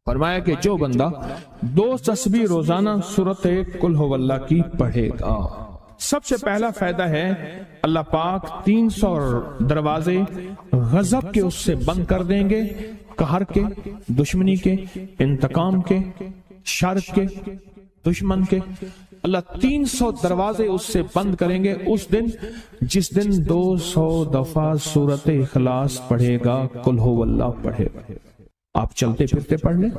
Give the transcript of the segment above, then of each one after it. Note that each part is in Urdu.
فرمایا کہ جو بندہ 2 تسبیح روزانہ سورت قل ہو اللہ کی پڑھے گا، سب سے پہلا فائدہ ہے اللہ پاک 300 دروازے غضب کے اس سے بند کر دیں گے، قہر کے، دشمنی کے، انتقام کے، شر کے، دشمن کے۔ اللہ 300 دروازے اس سے بند کریں گے اس دن جس دن 200 دفعہ سورت اخلاص پڑھے گا، قل ہو اللہ پڑھے گا۔ آپ چلتے پھرتے پڑھ لیں،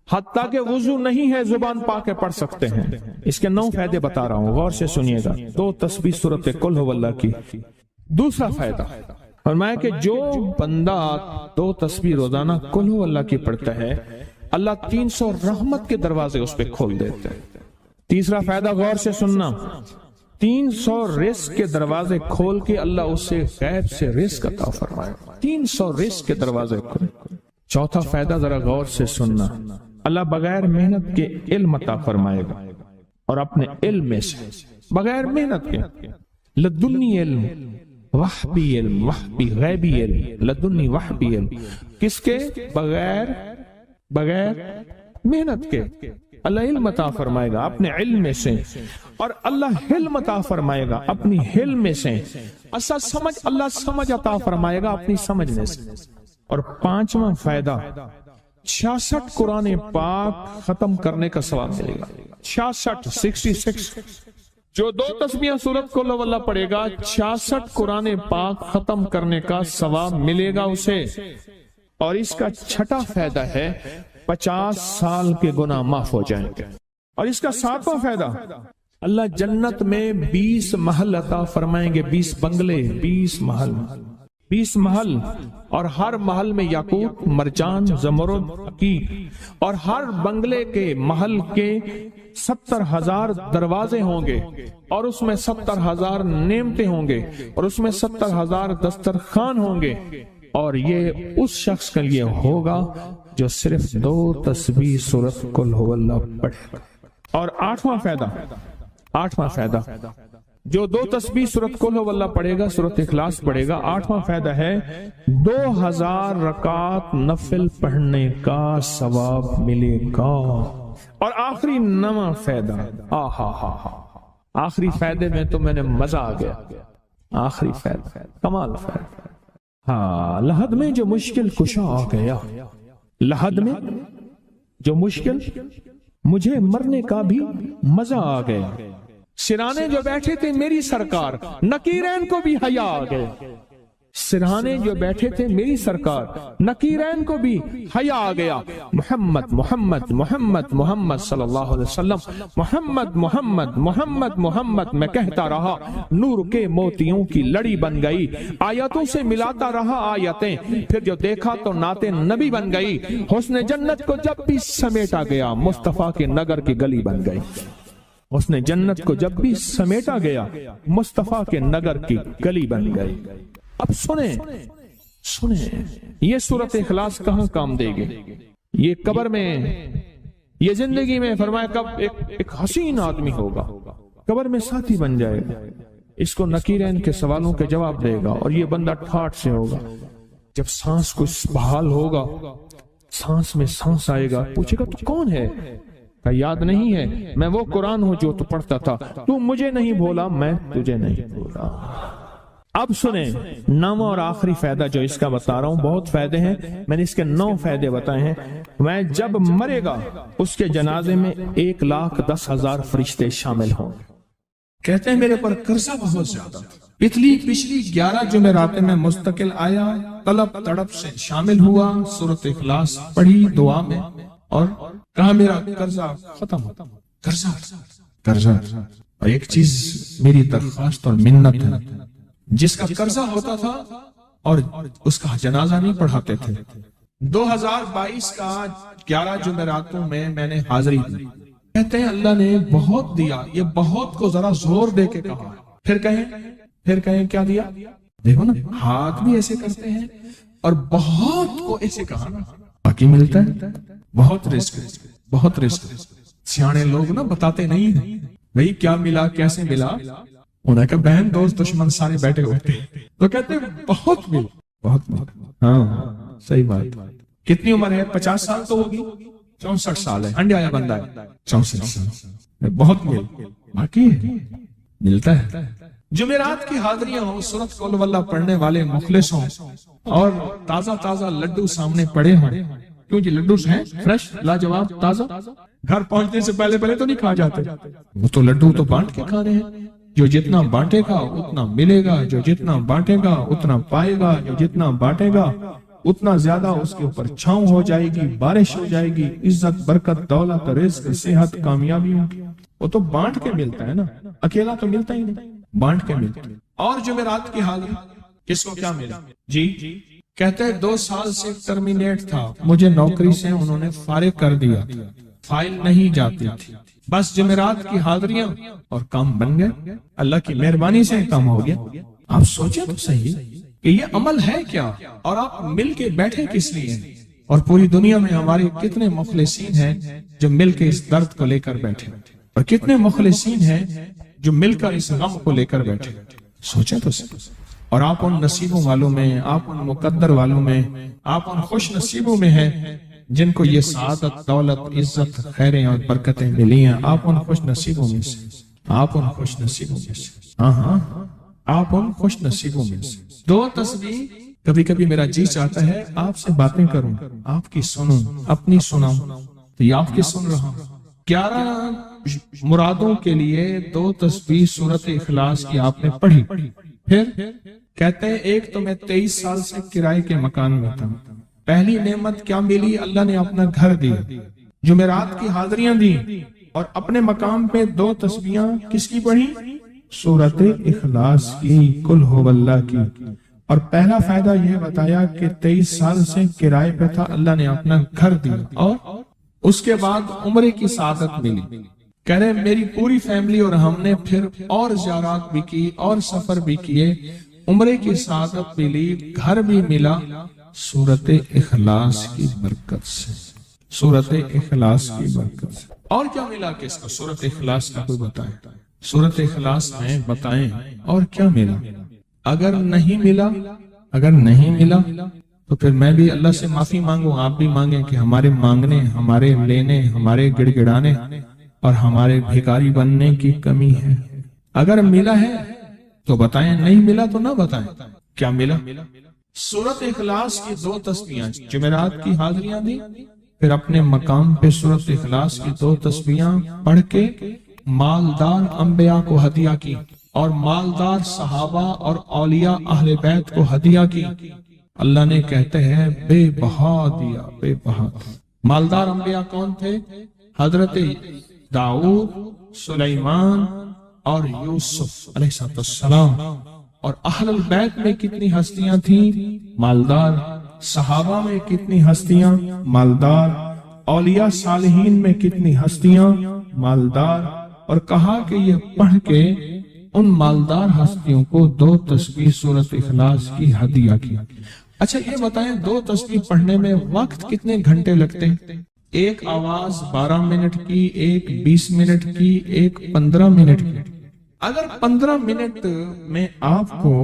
حتیٰ کہ وضو نہیں ہے زبان پاک کے پڑھ سکتے ہیں۔ اس کے 9 فائدے بتا رہا ہوں، غور سے سنیے گا۔ 2 تسبیح سورت قل ہو اللہ کی۔ دوسرا فائدہ فرمایا کہ جو بندہ 2 تسبیح روزانہ قل ہو اللہ کی پڑھتا ہے، اللہ 300 رحمت کے دروازے اس پہ کھول دیتے ہیں۔ تیسرا فائدہ غور سے سننا، 300 رزق کے دروازے کھول کے اللہ اس سے غیب سے رزق عطا فرمائے، 300 رزق کے دروازے کھول۔ چوتھا فائدہ ذرا غور سے سننا، اللہ بغیر محنت کے علم عطا فرمائے گا، اور اپنے علم میں سے بغیر محنت کے، لدنی علم، وحبی علم، وحبی غیبی علم، لدنی وحبی علم، کس کے؟ بغیر محنت کے اللہ علم عطا فرمائے گا اپنے علم میں سے، اور اللہ حلم عطا فرمائے گا اپنی حلم میں سے، اللہ سمجھ عطا فرمائے گا اپنی سمجھ میں سے۔ اور 5واں فائدہ 66 قرآن پاک ختم کرنے کا ثواب ملے گا۔ 66 جو 2 تسبیح سورت قل ہو اللہ پڑھے گا، 66 قرآن پاک ختم کرنے کا ثواب ملے گا اسے۔ اور اس کا 6واں فائدہ ہے 50 سال کے گناہ معاف ہو جائیں گے۔ اور اس کا 7واں فائدہ، اللہ جنت میں 20 محل عطا فرمائیں گے، 20 بنگلے، 20 محل، اور ہر محل میں یاقوت، مرجان، زمرد، عقیق، اور ہر بنگلے کے محل کے 70,000 دروازے ہوں گے، اور اس میں 70,000 نعمتیں ہوں گے، اور اس میں 70,000 دسترخوان ہوں گے، اور یہ اس شخص کے لیے ہوگا جو صرف 2 تسبیح سورت قل ہو اللہ پڑھے۔ اور 8واں فائدہ جو 2 تسبیح سورت قل ہو اللہ پڑھے گا، سورت اخلاص پڑھے گا، 8واں فائدہ ہے 2000 رکعات نفل پڑھنے کا ثواب ملے گا۔ اور آخری 9واں فائدہ، آخری فائدے میں تو میں نے مزہ آ گیا، آخری فائدہ کمال فائدہ۔ لحد میں جو مشکل کشا آ گیا، لحد میں جو مشکل، مجھے مرنے کا بھی مزہ آ گیا، سرانے جو بیٹھے تھے میری سرکار، نکیرین کو بھی حیا آ گئے، سرہانے جو بیٹھے تھے میری سرکار، نکیرین کو بھی حیا آ گیا۔ محمد محمد محمد محمد صلی اللہ علیہ وسلم، محمد محمد محمد محمد میں کہتا رہا، نور کے موتیوں کی لڑی بن گئی، آیتوں سے ملاتا رہا آیتیں، پھر جو دیکھا تو نعت نبی بن گئی، حسن جنت کو جب بھی سمیٹا گیا، مصطفیٰ کے نگر کی گلی بن گئی، حسن جنت کو جب بھی سمیٹا گیا، مصطفیٰ کے نگر کی گلی بن گئی۔ اب سنیں یہ سورت اخلاص کہاں کام دے گی؟ یہ قبر میں، یہ زندگی میں، فرمایا کب ایک حسین آدمی ہوگا، قبر میں ساتھی بن جائے گا، اس کو نکیرین کے سوالوں کے جواب دے گا، اور یہ بندہ ٹھاٹ سے ہوگا۔ جب سانس کو بحال ہوگا، سانس میں سانس آئے گا، پوچھے گا تو کون ہے؟ یاد نہیں ہے، میں وہ قرآن ہوں جو تو پڑھتا تھا، تو مجھے نہیں بھولا، میں تجھے نہیں بھولا۔ اب سنیں 9واں اور آخری فائدہ جو اس کا بتا رہا ہوں، بہت فائدے ہیں، میں نے اس کے 9 فائدے بتائے ہیں۔ میں جب مرے گا اس کے جنازے میں 1,10,000 فرشتے شامل ہوں گے۔ کہتے ہیں میرے پر قرضہ بہت زیادہ، پچھلی 11 جمعراتیں میں مستقل آیا، طلب تڑپ سے شامل ہوا، سورت اخلاص پڑھی دعا میں، اور کہا میرا قرضہ ختم ہوتا، قرضہ۔ اور ایک چیز میری درخواست اور منت ہے، جس کا قرضہ ہوتا تھا اور اس کا جنازہ نہیں پڑھاتے تھے، 2022 کا 11 جمعراتوں میں نے حاضری دی۔ کہتے ہیں اللہ نے بہت دیا، یہ بہت کو ذرا زور دے کے کہا، پھر کہیں کیا دیا؟ دیکھو نا، ہاتھ بھی ایسے کرتے ہیں اور بہت کو ایسے کہا، باقی ملتا ہے، بہت رزق۔ سیانے لوگ نا بتاتے نہیں ہیں بھئی کیا ملا، کیسے ملا، انہیں کہا بہن دوست دشمن سارے بیٹھے ہوتے ہیں تو کہتے ہیں بہت ملا، بہت۔ ہاں صحیح بات، کتنی عمر ہے؟ 50 سال تو ہوگی، 64 سال ہے، انڈیا بندہ ہے 64 سال، بہت باقی ہے، ملتا ہے۔ جمعرات کی حاضریاں ہوں، سورت قل واللہ پڑھنے والے مخلص ہوں، اور تازہ تازہ لڈو سامنے پڑے ہوں، کیوں جی لڈو ہیں فریش لاجواب تازہ، گھر پہنچنے سے پہلے تو نہیں کھا جاتے، وہ تو لڈو تو بانٹ کے کھانے ہیں، جو جتنا بانٹے گا اتنا ملے گا، جو جتنا بانٹے گا اتنا پائے گا، جو جتنا بانٹے گا اتنا زیادہ اس کے اوپر چھاؤں ہو جائے گی، بارش ہو جائے گی، عزت برکت دولت رزق صحت کامیابی ہوگی، وہ تو بانٹ کے ملتا ہے نا، اکیلا تو ملتا ہی نہیں، بانٹ کے ملتا ہے۔ اور جمعرات کی حاضری کس کو کیا ملا؟ جی کہتے ہیں 2 سال سے ٹرمینیٹ تھا، مجھے نوکری سے انہوں نے فارغ کر دیا تھا، فائل نہیں جاتی تھی، بس جمعرات کی حاضریاں اور کام بن گئے، اللہ کی مہربانی سے کام ہو گیا۔ آپ سوچیں تو صحیح کہ یہ عمل ہے کیا، اور آپ مل کے بیٹھے کس لیے، اور پوری دنیا میں ہمارے کتنے مخلصین ہیں جو مل کے اس درد کو لے کر بیٹھے، اور کتنے مخلصین ہیں جو مل کر اس غم کو لے کر بیٹھے، سوچیں تو صحیح۔ اور آپ ان نصیبوں والوں میں، آپ ان مقدر والوں میں، آپ ان خوش نصیبوں میں ہیں جن کو یہ سعادت دولت عزت خیریں اور برکتیں ملی ہیں، آپ ان خوش نصیبوں میں سے، آپ ان خوش نصیبوں میں سے، ہاں آپ ان خوش نصیبوں میں سے۔ 2 تسبیح کبھی کبھی میرا جی چاہتا ہے آپ سے باتیں کروں، آپ کی سنوں، اپنی سناؤں، تو یہ آپ کی سن رہا ہوں۔ 11 مرادوں کے لیے 2 تسبیح سورت اخلاص کی آپ نے پڑھی، پھر کہتے ہیں ایک تو میں 23 سال سے کرائے کے مکان میں تھا، پہلی نعمت کیا ملی؟ اللہ نے اپنا گھر دیا، جمعرات کی حاضریاں دی، اور اپنے مقام پہ 2 تسبیحاں کس کی پڑھی؟ سورت اخلاص کی، قل ہو اللہ کی، اور پہلا فائدہ یہ بتایا کہ 23 سال سے کرائے پہ تھا، اللہ نے اپنا گھر دیا، اور اس کے بعد عمرے کی سعادت ملی۔ کہہ رہے میری پوری فیملی اور ہم نے پھر اور زیارات بھی کی اور سفر بھی کیے، عمرے کی سعادت ملی، گھر بھی ملا، سورت اخلاص کی برکت سے، سورت اخلاص کی برکت سے۔ اور کیا ملا کس کو؟ سورت اخلاص کا کوئی بتائیں، سورت اخلاص میں بتائیں اور کیا ملا؟ اگر نہیں ملا تو پھر میں بھی اللہ سے معافی مانگوں، آپ بھی مانگیں کہ ہمارے مانگنے، ہمارے لینے، ہمارے گڑ گڑانے اور ہمارے بھیکاری بننے کی کمی ہے۔ اگر ملا ہے تو بتائیں، نہیں ملا تو نہ بتائیں کیا ملا۔ سورت اخلاص کی 2 تسبیحاں، جمعرات کی حاضریاں دی، پھر اپنے مقام پہ سورت اخلاص کی 2 تسبیحاں پڑھ کے مالدار انبیاء کو ہدیہ کی، اور مالدار صحابہ اور اولیاء اہل بیت کو ہدیہ کی۔ اللہ نے کہتے ہیں بے بہا دیا، بے بہا۔ مالدار انبیاء کون تھے؟ حضرت داؤد، سلیمان اور یوسف علیہ السلام۔ اور اہل البیت میں کتنی ہستیاں تھیں؟ مالدار۔ صحابہ میں کتنی ہستیاں؟ مالدار۔ اولیاء صالحین میں کتنی ہستیاں؟ مالدار۔ اور کہا کہ یہ پڑھ کے ان مالدار ہستیوں کو 2 تسبیح سورت اخلاص کی ہدیہ کیا۔ اچھا یہ بتائیں 2 تسبیح پڑھنے میں وقت کتنے گھنٹے لگتے ہیں؟ ایک آواز 12 منٹ کی، ایک 20 منٹ کی، ایک 15 منٹ کی۔ اگر 15 منٹ میں آپ کو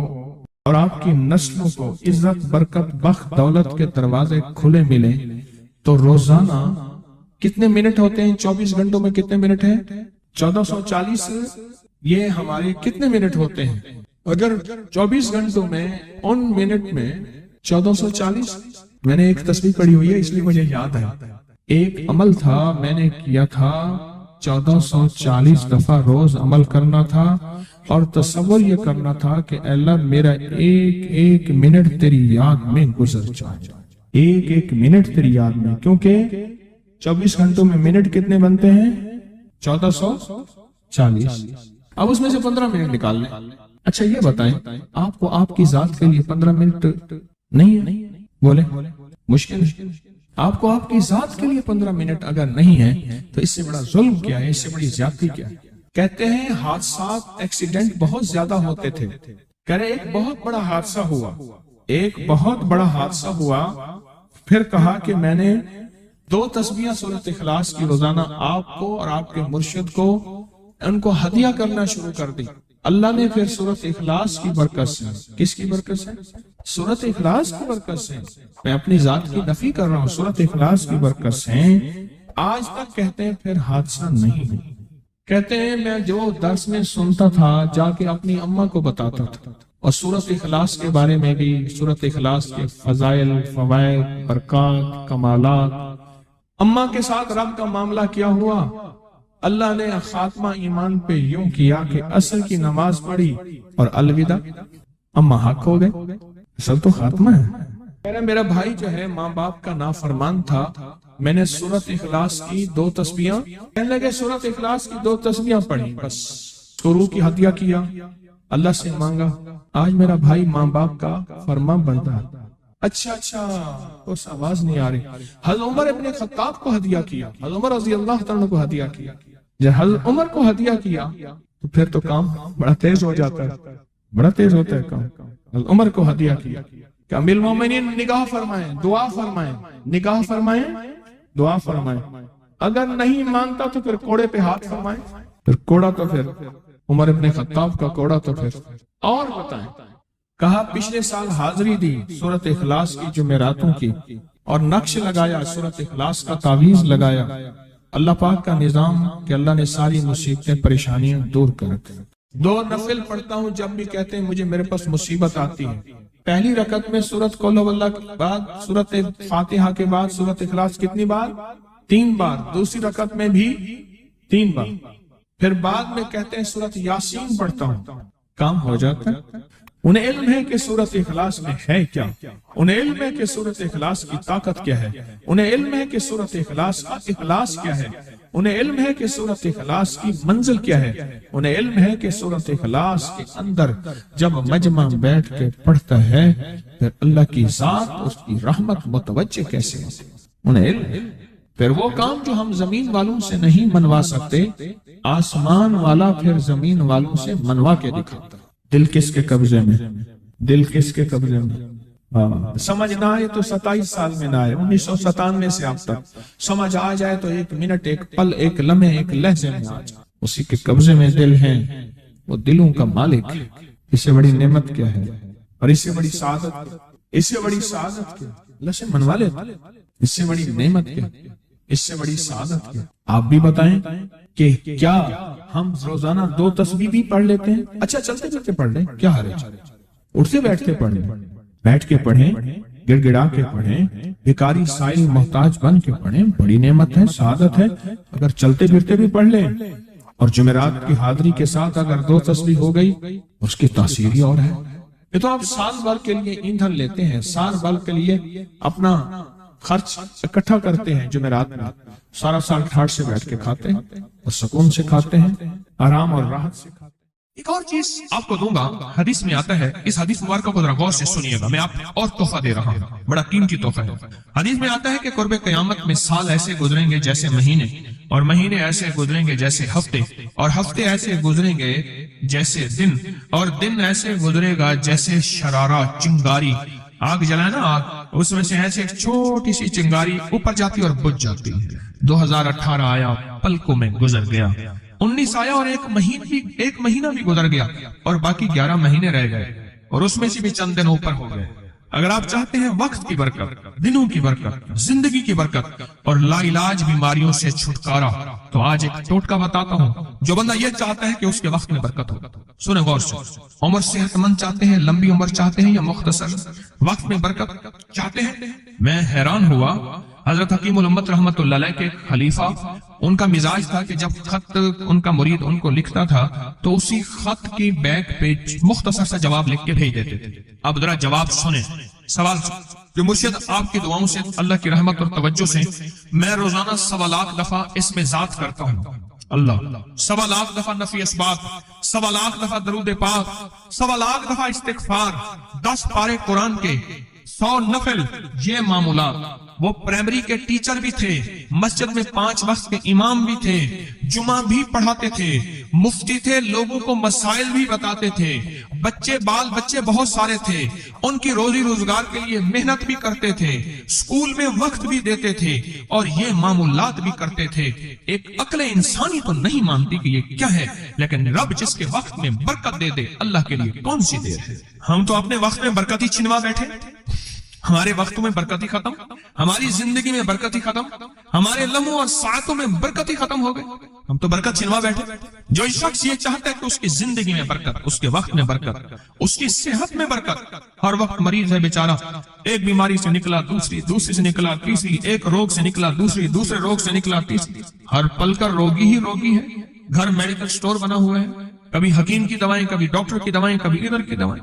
اور آپ کی نسلوں کو عزت برکت بخت دولت کے دروازے کھلے ملے تو روزانہ کتنے منٹ ہوتے ہیں؟ 24 گھنٹوں میں کتنے منٹ ہیں؟ 1440۔ یہ ہمارے کتنے منٹ ہوتے ہیں؟ اگر 24 گھنٹوں میں ان منٹ میں 1440، میں نے ایک تسبیح پڑھی ہوئی ہے اس لیے مجھے یاد ہے، ایک عمل تھا میں نے کیا تھا 1440 دفعہ روز عمل کرنا تھا، اور تصور یہ کرنا تھا کہ اے اللہ میرا ایک ایک منٹ تیری یاد میں گزر جائے، ایک ایک منٹ تیری یاد میں، کیونکہ 24 گھنٹوں میں منٹ کتنے بنتے ہیں؟ 1440۔ اب اس میں سے 15 منٹ نکال لیں۔ اچھا یہ بتائیں آپ کو آپ کی ذات کے لیے 15 منٹ نہیں ہے؟ بولے مشکل ہے۔ آپ کو آپ کی ذات کے لیے 15 منٹ اگر نہیں ہے تو اس سے بڑا ظلم کیا ہے، اس سے بڑی زیادتی کیا ہے؟ کہتے ہیں حادثات ایکسیڈنٹ بہت زیادہ ہوتے تھے، کہہ رہے ایک بہت بڑا حادثہ ہوا، ایک بہت بڑا حادثہ ہوا، پھر کہا کہ میں نے 2 تسبیحاں سورۃ اخلاص کی روزانہ آپ کو اور آپ کے مرشد کو ان کو ہدیہ کرنا شروع کر دی۔ اللہ نے پھر سورۃ اخلاص کی برکت سے، کس کی برکت سے؟ سورۃ اخلاص کی برکت سے، میں اپنی ذات کی نفی کر رہا ہوں، سورۃ اخلاص کی برکت سے آج تک کہتے ہیں پھر حادثہ نہیں ہے۔ کہتے ہیں میں جو درس میں سنتا تھا جا کے اپنی اماں کو بتاتا تھا، اور سورۃ اخلاص کے بارے میں بھی، سورۃ اخلاص کے فضائل، فوائد، برکات، کمالات، اماں کے ساتھ رب کا معاملہ کیا ہوا۔ اللہ نے خاتمہ ایمان پہ یوں کیا کہ عصر کی نماز پڑھی اور الوداع، اماں حق ہو گئے، اصل تو خاتمہ ہے۔ میرا بھائی جو ہے ماں باپ کا نافرمان تھا، میں نے سورۃ اخلاص کی 2 تسبیحاں، کہنے لگے سورۃ اخلاص کی 2 تسبیحاں پڑھی، بس شروع کی ہدیہ کیا، اللہ سے مانگا، آج میرا بھائی ماں باپ کا فرما بردار۔ اچھا اس آواز نہیں آ رہی۔ حضرت عمر ابن خطاب کو ہدیہ کیا، حضرت عمر رضی اللہ تعالیٰ کو ہدیہ کیا، جب حضرت عمر کو ہدیہ کیا تو پھر تو کام بڑا تیز ہو جاتا ہے، بڑا تیز ہوتا ہے کام۔ حضرت عمر کو ہدیہ کیا کہ امیر المومنین نگاہ فرمائیں، دعا فرمائیں، نگاہ فرمائیں، دعا فرمائیں، اگر نہیں مانتا تو پھر کوڑے پہ ہاتھ فرمائیں، پھر کوڑا تو پھر عمر ابن خطاب کا کوڑا تو پھر اور بتائیں۔ کہا پچھلے سال حاضری دی سورۃ اخلاص کی جمعراتوں کی، اور نقش لگایا سورۃ اخلاص کا، تعویذ لگایا، اللہ پاک کا نظام کہ اللہ نے ساری مصیبتیں پریشانیاں دور کر دی۔ 2 نفل پڑھتا ہوں جب بھی کہتے ہیں مجھے میرے پاس مصیبت آتی ہے، پہلی رکعت میں سورۃ قل ہو اللہ کے بعد، سورۃ فاتحہ کے بعد سورۃ اخلاص کتنی بار؟ 3 بار، دوسری رکعت میں بھی 3 بار، پھر بعد میں کہتے ہیں سورۃ یاسین پڑھتا ہوں، کام ہو جاتا ہے۔ انہیں علم ہے کہ سورۃ اخلاص میں ہے کیا، انہیں علم ہے کہ سورۃ اخلاص کی طاقت کیا ہے، انہیں علم ہے کہ سورۃ اخلاص کا اخلاص کیا ہے، انہیں علم ہے کہ سورۃ اخلاص کی منزل کیا ہے، انہیں علم ہے کہ سورۃ اخلاص کے اندر جب مجمع بیٹھ کے پڑھتا ہے پھر اللہ کی ذات، اس کی رحمت متوجہ کیسے ہوتی ہے، انہیں علم۔ پھر وہ کام جو ہم زمین والوں سے نہیں منوا سکتے، آسمان والا پھر زمین والوں سے منوا کے دکھاتا۔ دل کس کے قبضے میں؟ دل کس کے قبضے میں؟ سمجھ نہ آئے تو 27 سال میں نہ آئے، 1997 سے اب تک سمجھ آ جائے تو 1 منٹ، 1 پل، 1 لمحے، 1 لہجے میں آ جائے، اسی کے قبضے میں دل ہیں، وہ دلوں کا مالک ہے۔ اس سے بڑی نعمت کیا ہے، اور اس سے بڑی سعادت، اس سے بڑی سعادت کیا؟ اللہ سے منوا لے، اس سے بڑی نعمت کیا، اس سے بڑی سعادت کیا؟ آپ بھی بتائیں کہ کیا ہم روزانہ 2 تسبیح بھی پڑھ لیتے ہیں؟ اچھا چلتے چلتے پڑھ لیں، کیا حرج، اٹھتے بیٹھتے پڑھ لیں، بیٹھ کے پڑھیں، گڑ گڑا کے پڑھیں، بھکاری سائل محتاج بن کے پڑھیں، بڑی نعمت ہے، سعادت ہے۔ اگر چلتے پھرتے بھی پڑھ لیں، اور جمعرات کی حاضری کے ساتھ اگر 2 تسبیح ہو گئی، اس کی تاثیر ہی اور ہے۔ یہ تو آپ سال بھر کے لیے ایندھن لیتے ہیں، سال بھر کے لیے اپنا خرچ اکٹھا کرتے ہیں، جمعرات میں سارا سال ٹھاٹ سے بیٹھ کے کھاتے ہیں، اور سکون سے کھاتے ہیں، آرام اور راحت سے کھاتے ہیں۔ ایک اور چیز آپ کو دوں گا، حدیث میں آتا ہے، اس حدیث مبارکہ کو ذرا غور سے سنیے گا، میں آپ اور تحفہ دے رہا ہوں، بڑا قیمتی تحفہ ہے۔ حدیث میں آتا ہے کہ قرب قیامت میں سال ایسے گزریں گے جیسے مہینے، اور مہینے ایسے گزریں گے جیسے ہفتے، اور ہفتے ایسے گزریں گے جیسے دن، اور دن ایسے گزرے گا جیسے شرارہ، چنگاری، آگ جلائے نا آگ، اس میں سے ایسے ایک چھوٹی سی چنگاری اوپر جاتی اور بجھ جاتی۔ 2018 آیا، پلکوں میں گزر گیا، 19 آیا اور ایک مہینہ بھی گزر گیا، اور باقی 11 مہینے رہ گئے، اور اس میں سے بھی چند دن اوپر ہو گئے۔ اگر آپ چاہتے ہیں وقت کی برکت، دنوں کی برکت، زندگی کی برکت اور لا علاج بیماریوں سے چھٹکارا، تو آج ایک ٹوٹکا بتاتا ہوں۔ جو بندہ یہ چاہتا ہے کہ اس کے وقت میں برکت ہو، سنیں غور سے، عمر صحت مند چاہتے ہیں، لمبی عمر چاہتے ہیں، یا مختصر وقت میں برکت چاہتے ہیں؟ میں حیران ہوا، حضرت حکیم الامت رحمت اللہ علیہ کے خلیفہ، ان کا مزاج تھا کہ جب خط ان کا مرید ان کو لکھتا تھا تو اسی خط کی بیک پہ مختصر سا جواب لکھ کے بھیج دیتے تھے۔ اب ذرا جواب سنیں، سوال جو مرشد آپ کی دعاؤں سے، اللہ کی رحمت اور توجہ سے میں روزانہ 1.25 لاکھ دفعہ اس میں ذات کرتا ہوں، اللہ 1.25 لاکھ دفعہ نفی اسبات، 1.25 لاکھ دفعہ درود پاک، 1.25 لاکھ دفعہ استغفار، 10 پارے قرآن کے، 100 نفل، یہ معمولات وہ پرائمری کے ٹیچر بھی تھے، مسجد میں 5 وقت کے امام بھی تھے، جمعہ بھی پڑھاتے تھے، مفتی تھے، لوگوں کو مسائل بھی بتاتے تھے، بال بچے بہت سارے تھے، ان کی روزی روزگار کے لیے محنت بھی کرتے تھے، اسکول میں وقت بھی دیتے تھے اور یہ معمولات بھی کرتے تھے۔ ایک عقل انسانی تو نہیں مانتی کہ یہ کیا ہے، لیکن رب جس کے وقت میں برکت دے دے، اللہ کے لیے کون سی دیر ہے؟ ہم تو اپنے وقت میں برکت ہی چھنوا بیٹھے، ہمارے وقتوں میں برکت ہی ختم، ہماری زندگی میں برکت ہی ختم، ہمارے لمحوں اور ساعتوں میں برکت ہی ختم ہو گئے، ہم تو برکت چھنوا بیٹھے۔ جو شخص یہ چاہتا ہے کہ اس کی زندگی میں برکت، اس کے وقت میں برکت، اس کی صحت میں برکت، ہر وقت مریض ہے بیچارہ، ایک بیماری سے نکلا دوسری، دوسری سے نکلا تیسری، ایک روگ سے نکلا دوسری، دوسرے روگ سے نکلا تیسری، ہر پل کا روگی ہی روگی ہے، گھر میڈیکل سٹور بنا ہوا ہے، کبھی حکیم کی دوائیں، کبھی ڈاکٹر کی دوائیں، کبھی ادھر کی دوائیں۔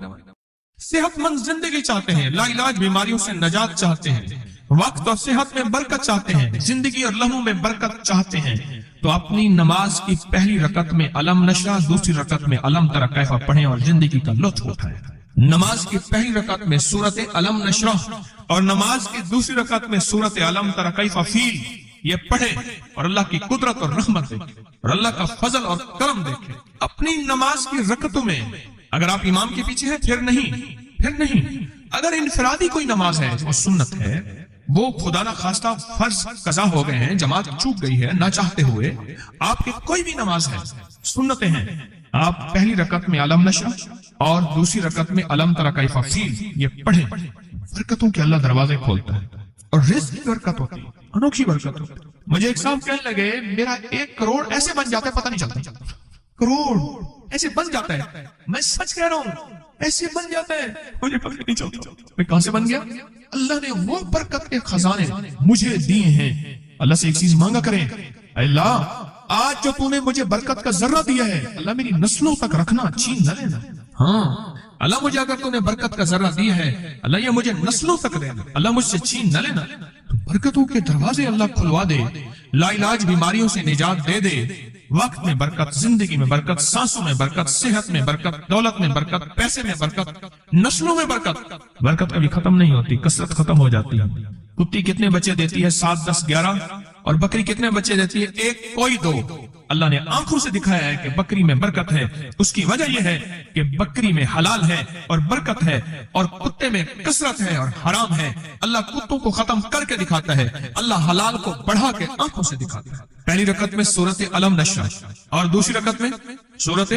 صحت مند زندگی چاہتے ہیں، لا علاج بیماریوں سے نجات چاہتے ہیں، وقت اور صحت میں برکت چاہتے ہیں، زندگی اور لمحوں میں برکت چاہتے ہیں، تو اپنی نماز کی پہلی رکعت میں علم نشرح، دوسری رکعت میں علم تری کیف پڑھیں اور زندگی کا لطف اٹھائیں۔ نماز کی پہلی رکعت میں سورت علم نشرح اور نماز کی دوسری رکعت میں سورت علم تری کیف فیل یہ پڑھیں اور اللہ کی قدرت اور رحمت دیکھیں اور اللہ کا فضل اور کرم دیکھیں۔ اپنی نماز کی رکعتوں میں اگر آپ امام کے پیچھے ہیں پھر نہیں، اگر انفرادی کوئی نماز ہے وہ سنت ہے، وہ خدا نہ خواستہ فرض قضا ہو گئے ہیں، جماعت چوک گئی ہے نہ چاہتے ہوئے، آپ کی کوئی بھی نماز ہے، سنتیں ہیں، آپ پہلی رکعت میں علم نشرح اور دوسری رکعت میں علم تری کیف فیل یہ پڑھیں، برکتوں کے اللہ دروازے کھولتا ہے اور رزق کی برکت ہوتی ہے، انوکھی برکت ہوتی ہے۔ مجھے ایک صاحب کہنے لگے میرا 1 کروڑ ایسے بن جاتا ہے، پتہ نہیں چلتا، کروڑ ایسے بن جاتا ہے، میں سچ کہہ رہا ہوں ایسے بن جاتا ہے، مجھے پتہ نہیں چلتا میں کہاں سے بن گیا۔ اللہ نے وہ برکت کے خزانے مجھے دیے ہیں۔ اللہ سے ایک چیز مانگا کریں، اللہ آج جو تو نے مجھے برکت کا ذرہ دیا ہے اللہ میری نسلوں تک رکھنا، چھین نہ لینا۔ ہاں اللہ مجھے اگر تو نے برکت کا ذرہ دیا ہے اللہ یہ مجھے نسلوں تک دینا، اللہ مجھ سے چھین نہ لینا۔ تو برکتوں کے دروازے اللہ کھلوا دے، لا علاج بیماریوں سے نجات دے دے، وقت میں برکت، زندگی میں برکت، سانسوں میں برکت، صحت میں برکت، دولت میں برکت، پیسے میں برکت، نسلوں میں برکت۔ برکت کبھی ختم نہیں ہوتی، کثرت ختم ہو جاتی ہے۔ کتی کتنے بچے دیتی ہے؟ 7 10 11، اور بکری کتنے بچے دیتی ہے؟ 1 کوئی 2۔ اللہ نے آنکھوں سے دکھایا ہے کہ بکری میں برکت ہے، اس کی وجہ یہ ہے کہ بکری میں حلال ہے اور برکت ہے، اور کتے میں کثرت ہے اور حرام ہے۔ اللہ کتوں کو ختم کر کے دکھاتا ہے، اللہ حلال کو بڑھا کے آنکھوں سے دکھاتا ہے۔ پہلی رکعت میں سورت علم نشرح اور دوسری رکعت میں سورت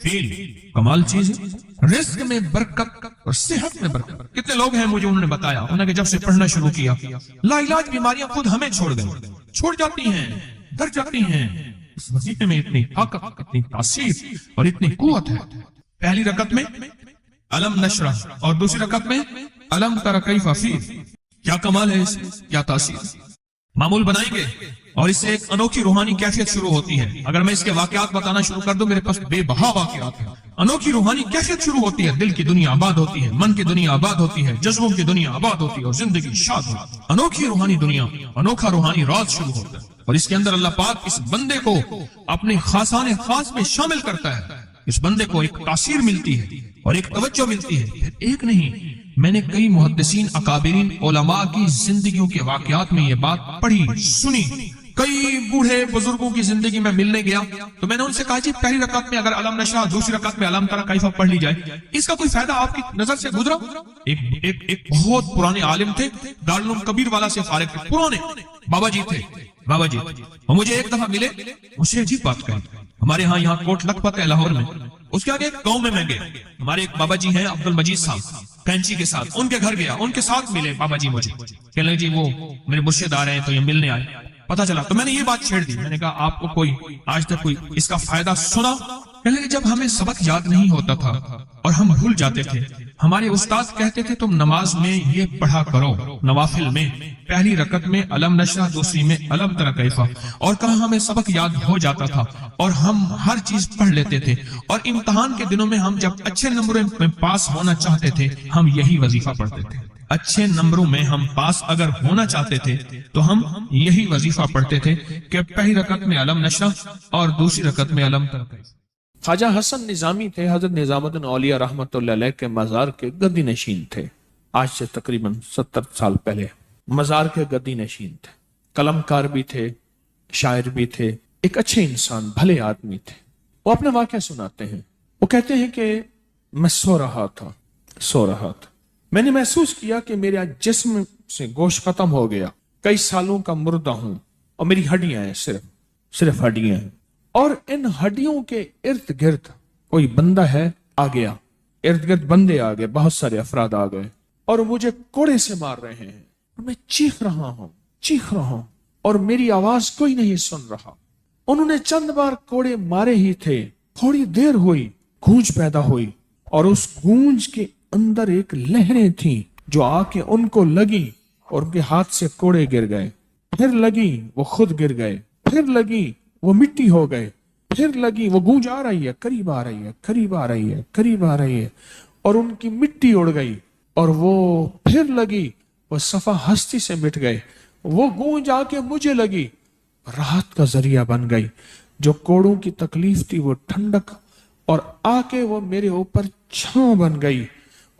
فیل، کمال چیز ہے۔ رزق میں برکت اور صحت میں برکت۔ کتنے لوگ ہیں مجھے انہوں نے بتایا، انہوں نے جب سے پڑھنا شروع کیا لا علاج بیماریاں خود ہمیں چھوڑ گئیں، چھوڑ جاتی ہیں، ڈر جاتی ہیں۔ اس وظیفے میں اتنی طاقت، اتنی تاثیر اور اتنی قوت ہے۔ پہلی رکعت میں علم نشرح اور دوسری رکعت میں علم تری کیف فیل، کیا کمال ہے اس میں، کیا تاثیر۔ معمول بنائیں گے اور اس سے ایک انوکھی روحانی کیفیت شروع ہوتی ہے۔ اگر میں اس کے واقعات بتانا شروع کر دوں میرے پاس بے بہا واقعات ہیں۔ انوکھی روحانی کیفیت شروع ہوتی ہے، دل کی دنیا آباد ہوتی ہے، من کی دنیا آباد ہوتی ہے، جذبوں کی دنیا آباد ہوتی ہے اور زندگی شاد ہوتی ہے۔ انوکھی روحانی دنیا، انوکھا روحانی راز شروع ہوتا ہے، اور اس کے اندر اللہ پاک اس بندے کو اپنے خاصان خاص میں شامل کرتا ہے۔ اس بندے کو ایک تاثیر ملتی ہے اور ایک توجہ ملتی ہے۔ پھر ایک نہیں، میں نے کئی محدثین، اکابرین، علماء کی زندگیوں کے واقعات میں یہ بات پڑھی، سنی۔ کئی بوڑھے بزرگوں کی زندگی میں ملنے گیا تو میں نے ان سے کہا جی پہلی رکعت میں اگر علم نشرح، دوسری رکعت میں علم تری کیف پڑھ لی جائے، اس کا کوئی فائدہ آپ کی نظر سے گزرا؟ ایک بہت پرانے عالم تھے، دارالعلوم کبیر والا سے فارغ تھے، پرانے بابا جی تھے، بابا جی۔ وہ مجھے ایک دفعہ ملے، مجھے عجیب بات کہی، ہمارے ہاں یہاں کوٹ لکھپت ہے لاہور میں، اس کے آگے ایک گاؤں میں گیا، ہمارے ایک بابا جی ہیں عبد المجید صاحب کینچی کے ساتھ، ان کے گھر گیا، ان کے ساتھ ملے بابا جی، مجھے کہنے لگے جی وہ میرے مرشد آ رہے ہیں تو یہ ملنے آئے۔ پتا چلا تو میں نے یہ بات چھیڑ دی، میں نے کہا آپ کو کوئی آج تک کوئی اس کا فائدہ سنا؟ کہنے لگے جب ہمیں سبق یاد نہیں ہوتا تھا اور ہم بھول جاتے تھے، ہمارے استاد کہتے تھے تم نماز میں یہ پڑھا کرو، نوافل میں پہلی رکعت میں علم نشرح، دوسری میں علم تری کیف، اور کہا ہمیں سبق یاد ہو جاتا تھا اور ہم ہر چیز پڑھ لیتے تھے، اور امتحان کے دنوں میں ہم جب اچھے نمبروں میں پاس ہونا چاہتے تھے ہم یہی وظیفہ پڑھتے تھے، اچھے نمبروں میں ہم پاس اگر ہونا چاہتے تھے تو ہم یہی وظیفہ پڑھتے تھے کہ پہلی رکعت میں علم نشرح اور دوسری رکعت میں علم تری کیف۔ خواجہ حسن نظامی تھے، حضرت نظام الدین اولیاء رحمۃ اللہ علیہ کے مزار کے گدی نشین تھے، آج سے تقریباً 70 سال پہلے۔ مزار کے گدی نشین تھے، قلم کار بھی تھے، شاعر بھی تھے، ایک اچھے انسان، بھلے آدمی تھے۔ وہ اپنے واقعہ سناتے ہیں، وہ کہتے ہیں کہ میں سو رہا تھا، میں نے محسوس کیا کہ میرے جسم سے گوشت ختم ہو گیا، کئی سالوں کا مردہ ہوں، اور میری ہڈیاں ہیں، صرف ہڈیاں ہیں، اور ان ہڈیوں کے ارد گرد کوئی بندہ ہے آ گیا، ارد گرد بندے آ گئے، بہت سارے افراد آ گئے، اور مجھے کوڑے سے مار رہے ہیں، اور میں چیخ رہا ہوں اور میری آواز کوئی نہیں سن رہا۔ انہوں نے چند بار کوڑے مارے ہی تھے، تھوڑی دیر ہوئی، گونج پیدا ہوئی، اور اس گونج کے اندر ایک لہریں تھیں جو آ کے ان کو لگی اور ان کے ہاتھ سے کوڑے گر گئے، پھر لگی وہ خود گر گئے، پھر لگی وہ مٹی ہو گئے، پھر لگی وہ گونج آ رہی ہے، قریب آ رہی ہے، اور ان کی مٹی اڑ گئی، اور وہ پھر لگی وہ صفحہ ہستی سے مٹ گئے، وہ گونج آ کے مجھے لگی، راحت کا ذریعہ بن گئی، جو کوڑوں کی تکلیف تھی وہ ٹھنڈک، اور آ کے وہ میرے اوپر چھاؤں بن گئی،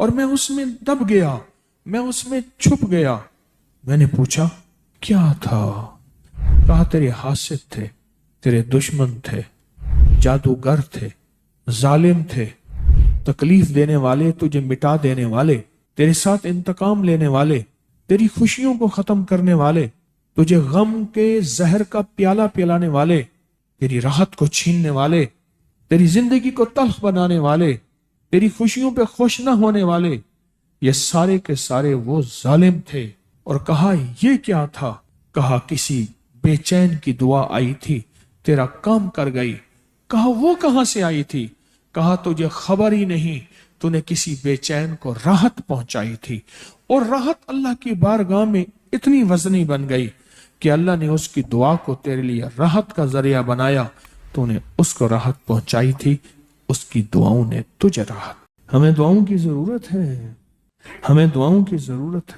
اور میں اس میں دب گیا، میں اس میں چھپ گیا۔ میں نے پوچھا کیا تھا؟ کہا تیرے حاسد تھے، تیرے دشمن تھے، جادوگر تھے، ظالم تھے، تکلیف دینے والے، تجھے مٹا دینے والے، تیرے ساتھ انتقام لینے والے، تیری خوشیوں کو ختم کرنے والے، تجھے غم کے زہر کا پیالہ پلانے والے، تیری راحت کو چھیننے والے، تیری زندگی کو تلخ بنانے والے، تیری خوشیوں پہ خوش نہ ہونے والے، یہ سارے کے سارے وہ ظالم تھے۔ اور کہا یہ کیا تھا؟ کہا کسی بے چین کی دعا آئی تھی، تیرا کام کر گئی۔ کہا وہ کہاں سے آئی تھی؟ کہا تجھے خبر ہی نہیں، تو نے کسی بے چین کو راحت پہنچائی تھی، اور راحت اللہ کی بارگاہ میں اتنی وزنی بن گئی کہ اللہ نے اس کی دعا کو تیرے لیے راحت کا ذریعہ بنایا، تو نے اس کو راحت پہنچائی تھی، اس کی دعاؤں نے تجھے راحت۔ ہمیں دعاؤں کی ضرورت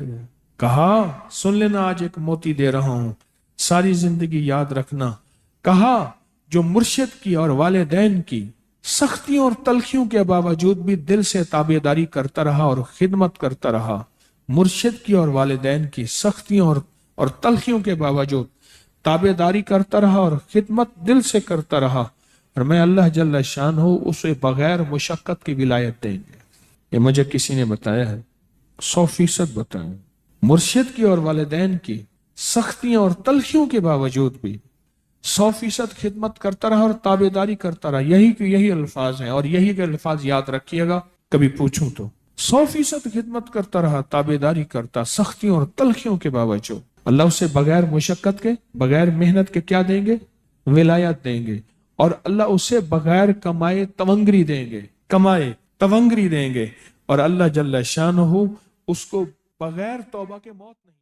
ہے، کہا سن لینا، آج ایک موتی دے رہا ہوں، ساری زندگی یاد رکھنا۔ کہا جو مرشد کی اور والدین کی سختیوں اور تلخیوں کے باوجود بھی دل سے تابعداری کرتا رہا اور خدمت کرتا رہا، مرشد کی اور والدین کی سختیوں اور تلخیوں کے باوجود تابعداری کرتا رہا اور خدمت دل سے کرتا رہا، اور میں اللہ جل شان ہوں اسے بغیر مشقت کی ولایت دیں گے۔ یہ مجھے کسی نے بتایا ہے، 100% بتایا۔ مرشد کی اور والدین کی سختیاں اور تلخیوں کے باوجود بھی 100% خدمت کرتا رہا اور تابعداری کرتا رہا، یہی الفاظ ہیں، اور یہی کے الفاظ یاد رکھیے گا کبھی پوچھوں تو۔ 100% خدمت کرتا رہا، تابعداری کرتا، سختیوں اور تلخیوں کے باوجود، اللہ اسے بغیر مشقت کے، بغیر محنت کے کیا دیں گے؟ ولایت دیں گے، اور اللہ اسے بغیر کمائے تونگری دیں گے، اور اللہ جل شانہ اس کو بغیر توبہ کے موت نہیں